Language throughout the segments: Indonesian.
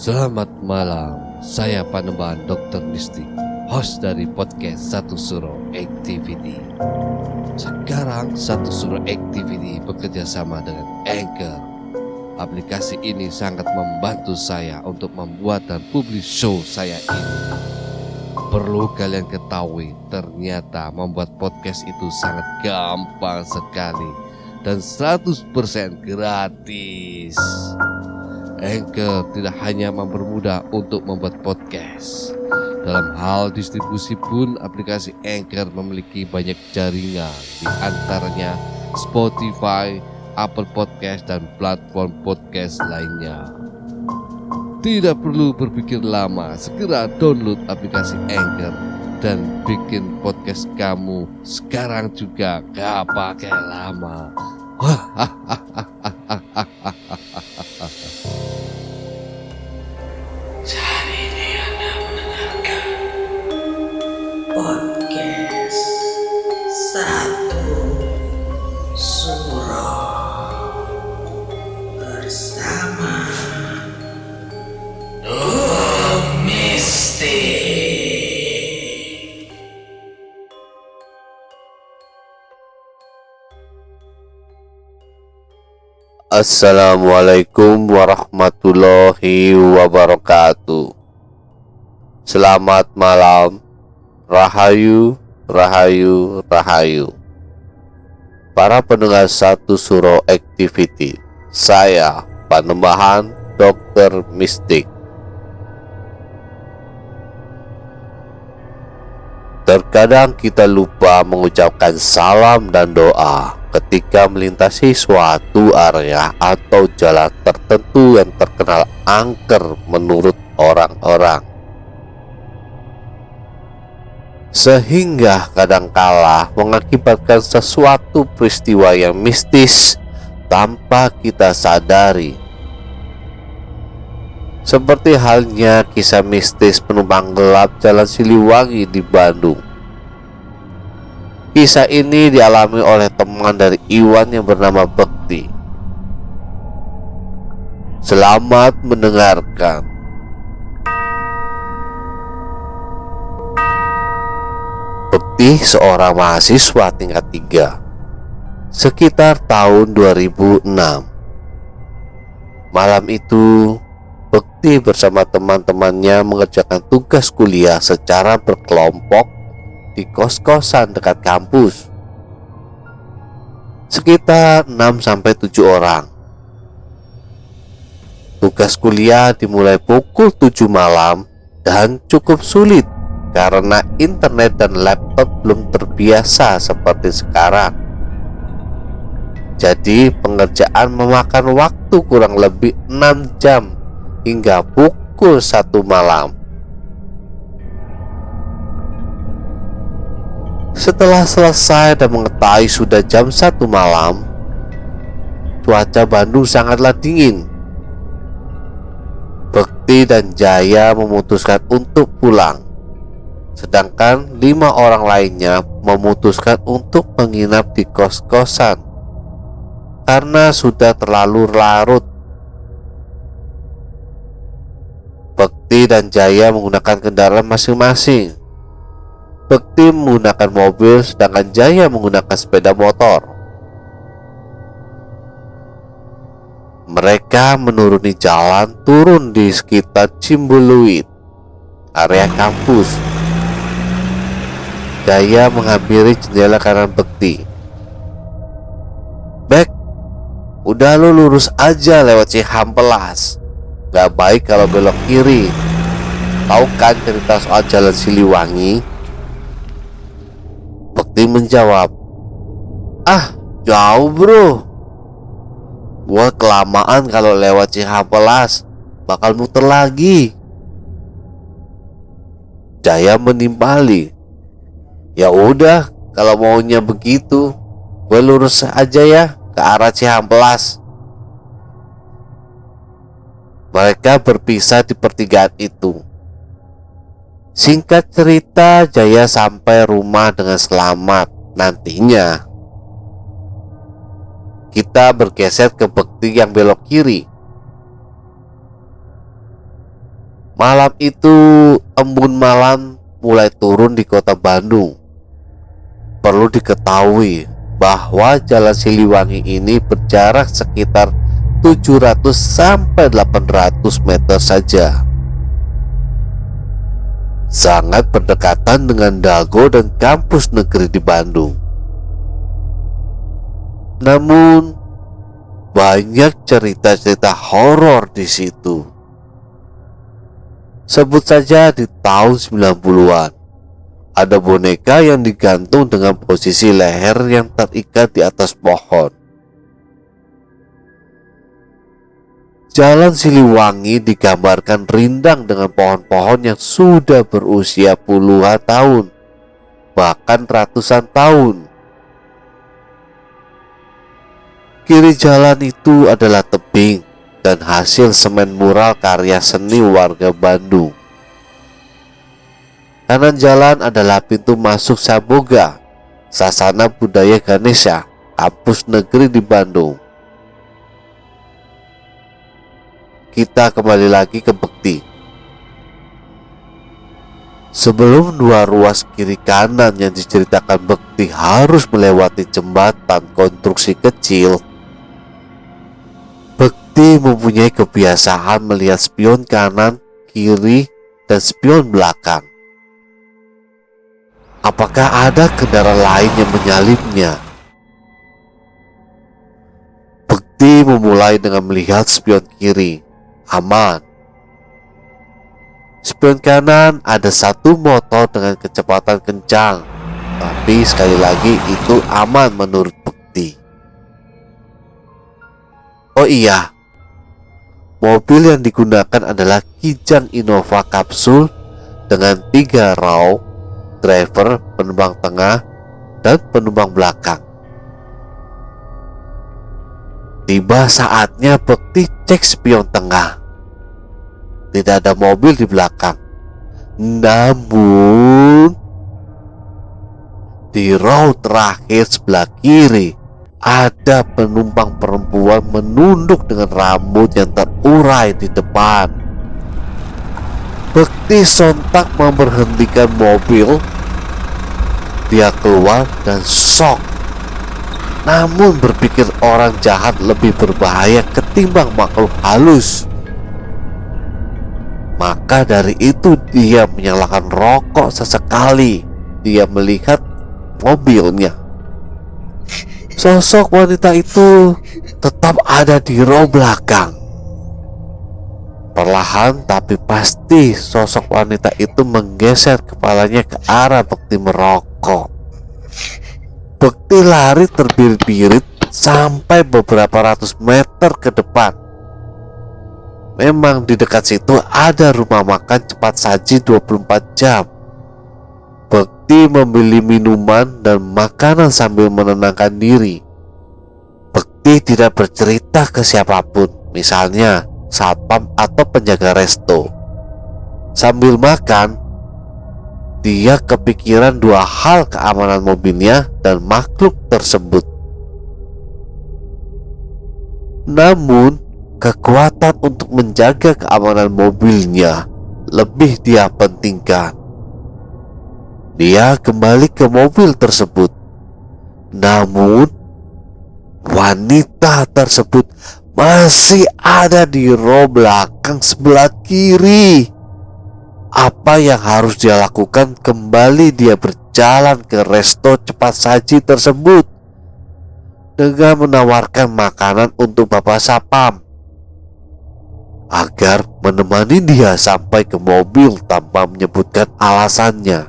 Selamat malam, saya Panembahan Dr. Mistik, host dari podcast Satu Suro Activity. Sekarang Satu Suro Activity bekerja sama dengan Anchor. Aplikasi ini sangat membantu saya untuk membuat dan publish show saya ini. Perlu kalian ketahui, ternyata membuat podcast itu sangat gampang sekali dan 100% gratis. Anchor tidak hanya mempermudah untuk membuat podcast. Dalam hal distribusi pun aplikasi Anchor memiliki banyak jaringan, di antaranya Spotify, Apple Podcast, dan platform podcast lainnya. Tidak perlu berpikir lama, segera download aplikasi Anchor dan bikin podcast kamu sekarang juga, gak pakai lama. Saat ini Anda mendengarkan podcast Satu Suro bersama Mistik. Assalamualaikum warahmatullahi wabarakatuh. Selamat malam. Rahayu, rahayu, rahayu. Para pendengar Satu Suro Activity, saya Panembahan Dr. Mistik. Terkadang kita lupa mengucapkan salam dan doa ketika melintasi suatu area atau jalan tertentu yang terkenal angker menurut orang-orang. Sehingga kadangkala mengakibatkan sesuatu peristiwa yang mistis tanpa kita sadari. Seperti halnya kisah mistis penumpang gelap Jalan Siliwangi di Bandung. Kisah ini dialami oleh teman dari Iwan yang bernama Bekti. Selamat mendengarkan. Bekti seorang mahasiswa tingkat 3, sekitar tahun 2006. Malam itu, Bekti bersama teman-temannya mengerjakan tugas kuliah secara berkelompok di kos-kosan dekat kampus. Sekitar 6-7 orang. Tugas kuliah dimulai pukul 7 malam dan cukup sulit karena internet dan laptop belum terbiasa seperti sekarang. Jadi pengerjaan memakan waktu kurang lebih 6 jam hingga pukul 1 malam. Setelah selesai dan mengetahui sudah jam 1 malam, cuaca Bandung sangatlah dingin. Bekti dan Jaya memutuskan untuk pulang, sedangkan 5 orang lainnya memutuskan untuk menginap di kos-kosan karena sudah terlalu larut. Bekti dan Jaya menggunakan kendaraan masing-masing. Bekti menggunakan mobil, sedangkan Jaya menggunakan sepeda motor. Mereka menuruni jalan turun di sekitar Cimbuluit, area kampus. Jaya menghampiri jendela kanan Bekti. "Bek, udah lu lurus aja lewat Cihampelas. Gak baik kalau belok kiri. Tahu kan cerita soal Jalan Siliwangi?" Bekti menjawab, "Ah, jauh bro. Gua kelamaan kalau lewat Cihampelas, bakal muter lagi." Jaya menimpali, "Ya udah, kalau maunya begitu, gue lurus aja ya ke arah Cihampelas." Mereka berpisah di pertigaan itu. Singkat cerita, Jaya sampai rumah dengan selamat. Nantinya kita bergeser ke Bekti yang belok kiri. Malam itu embun malam mulai turun di kota Bandung. Perlu diketahui bahwa Jalan Siliwangi ini berjarak sekitar 700 sampai 800 meter saja. Sangat berdekatan dengan Dago dan kampus negeri di Bandung. Namun banyak cerita-cerita horor di situ. Sebut saja di tahun 90-an, ada boneka yang digantung dengan posisi leher yang terikat di atas pohon. Jalan Siliwangi digambarkan rindang dengan pohon-pohon yang sudah berusia puluhan tahun, bahkan ratusan tahun. Kiri jalan itu adalah tebing dan hasil semen mural karya seni warga Bandung. Kanan jalan adalah pintu masuk Saboga, Sasana Budaya Ganesha, kampus negeri di Bandung. Kita kembali lagi ke Bekti. Sebelum dua ruas kiri kanan yang diceritakan Bekti harus melewati jembatan konstruksi kecil, Bekti mempunyai kebiasaan melihat spion kanan, kiri, dan spion belakang. Apakah ada kendaraan lain yang menyalipnya? Bekti memulai dengan melihat spion kiri, aman. Spion kanan ada satu motor dengan kecepatan kencang, tapi sekali lagi itu aman menurut Bekti. Oh iya, mobil yang digunakan adalah Kijang Innova Kapsul dengan 3 row, driver, penumpang tengah, dan penumpang belakang. Tiba saatnya Bekti cek spion tengah. Tidak ada mobil di belakang. Namun di row terakhir sebelah kiri ada penumpang perempuan menunduk dengan rambut yang terurai di depan. Bekti sontak memberhentikan mobil. Dia keluar dan shock. Namun berpikir orang jahat lebih berbahaya ketimbang makhluk halus. Maka dari itu dia menyalakan rokok sesekali dia melihat mobilnya. Sosok wanita itu tetap ada di row belakang. Perlahan tapi pasti sosok wanita itu menggeser kepalanya ke arah Bekti merokok. Bekti lari terbirit-birit sampai beberapa ratus meter ke depan. Memang di dekat situ ada rumah makan cepat saji 24 jam. Bekti membeli minuman dan makanan sambil menenangkan diri. Bekti tidak bercerita ke siapapun, misalnya satpam atau penjaga resto. Sambil makan, dia kepikiran 2 hal keamanan mobilnya dan makhluk tersebut. Namun, kekuatan untuk menjaga keamanan mobilnya lebih dia pentingkan. Dia kembali ke mobil tersebut. Namun, wanita tersebut masih ada di row belakang sebelah kiri. Apa yang harus dia lakukan? Kembali dia berjalan ke resto cepat saji tersebut dengan menawarkan makanan untuk Bapak Sapam agar menemani dia sampai ke mobil tanpa menyebutkan alasannya.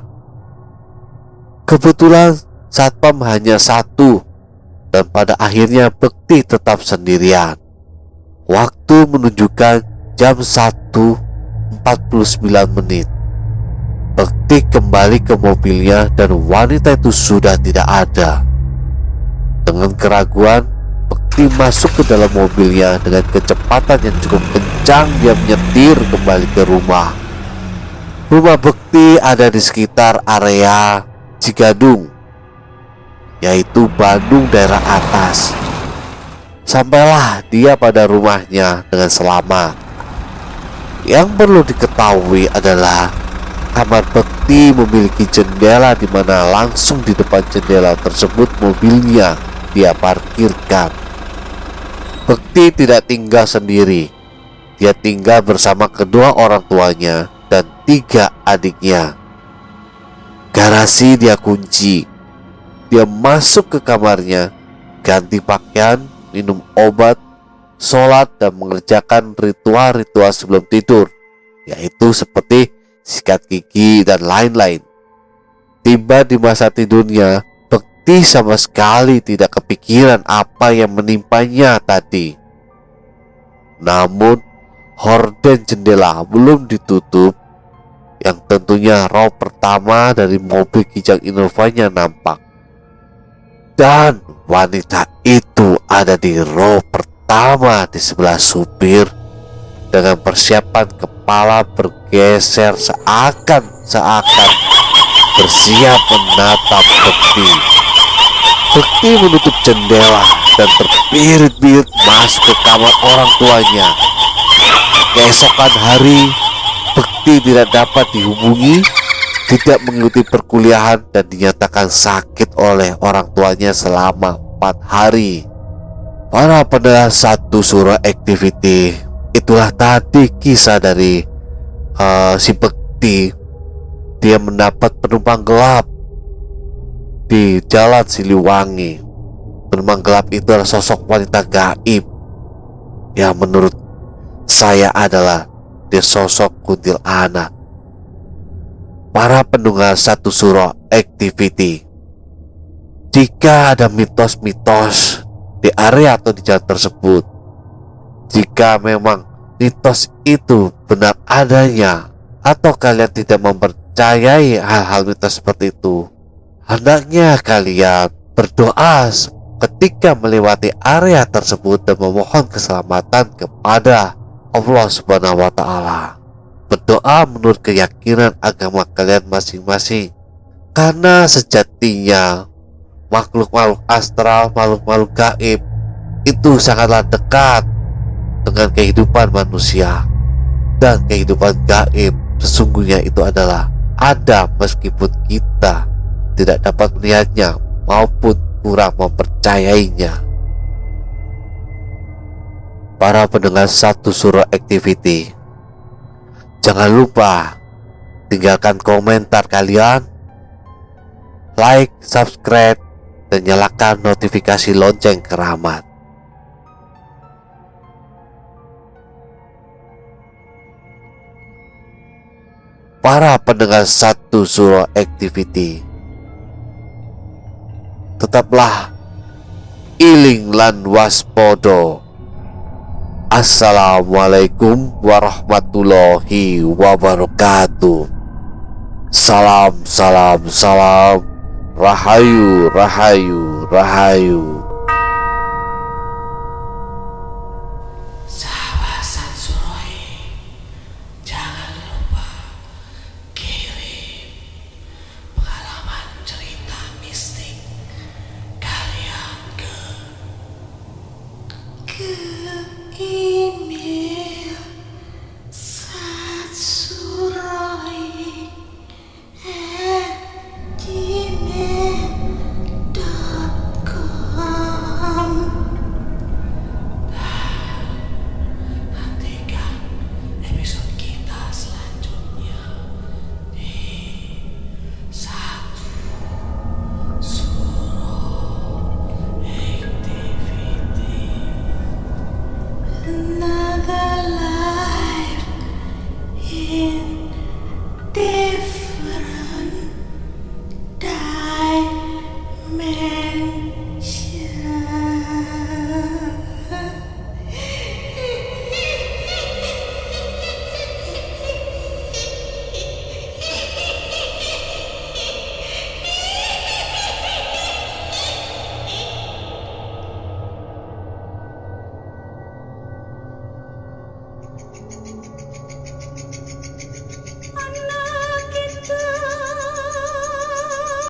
Kebetulan satpam hanya satu, dan pada akhirnya Bekti tetap sendirian. Waktu menunjukkan jam 1:49. Bekti kembali ke mobilnya dan wanita itu sudah tidak ada. Dengan keraguan, Bekti masuk ke dalam mobilnya dengan kecepatan yang cukup kencang. Dia menyetir kembali ke rumah. Rumah Bekti ada di sekitar area Cigadung, yaitu Bandung daerah atas. Sampailah dia pada rumahnya dengan selamat. Yang perlu diketahui adalah kamar Bekti memiliki jendela di mana langsung di depan jendela tersebut mobilnya dia parkirkan. Bekti tidak tinggal sendiri. Dia tinggal bersama kedua orang tuanya dan 3 adiknya. Garasi dia kunci. Dia masuk ke kamarnya, ganti pakaian, minum obat, sholat, dan mengerjakan ritual-ritual sebelum tidur, yaitu seperti sikat gigi dan lain-lain. Tiba di masa tidurnya, Bekti sama sekali tidak kepikiran apa yang menimpanya tadi. Namun, horden jendela belum ditutup, yang tentunya roh pertama dari mobil Kijang Innova-nya nampak. Dan wanita itu ada di row pertama di sebelah supir dengan persiapan kepala bergeser seakan-akan bersiap menatap Bekti. Bekti menutup jendela dan terbirit-birit masuk ke kamar orang tuanya. Keesokan hari, Bekti tidak dapat dihubungi, tidak mengikuti perkuliahan, dan dinyatakan sakit oleh orang tuanya selama 4 hari. Para pendengar Satu Suro Activity, itulah tadi kisah dari si Bekti. Dia mendapat penumpang gelap di Jalan Siliwangi. Penumpang gelap itu adalah sosok wanita gaib yang menurut saya adalah dia sosok kuntilanak. Para pendengar Satu Suro Activity, jika ada mitos-mitos di area atau di jalan tersebut, jika memang mitos itu benar adanya atau kalian tidak mempercayai hal-hal mitos seperti itu, hendaknya kalian berdoa ketika melewati area tersebut dan memohon keselamatan kepada Allah Subhanahu wa Ta'ala. Berdoa menurut keyakinan agama kalian masing-masing, karena sejatinya makhluk-makhluk astral, makhluk-makhluk gaib itu sangatlah dekat dengan kehidupan manusia. Dan kehidupan gaib sesungguhnya itu adalah ada meskipun kita tidak dapat melihatnya maupun kurang mempercayainya. Para pendengar Satu Suro Activity, jangan lupa tinggalkan komentar kalian, like, subscribe, dan nyalakan notifikasi lonceng keramat. Para pendengar Satu Suro Activity, tetaplah iling lan waspodo. Assalamualaikum warahmatullahi wabarakatuh. Salam, salam, salam. Rahayu, rahayu, rahayu. Sahabat Satsuroi, jangan lupa kirim pengalaman cerita mistik kalian ke email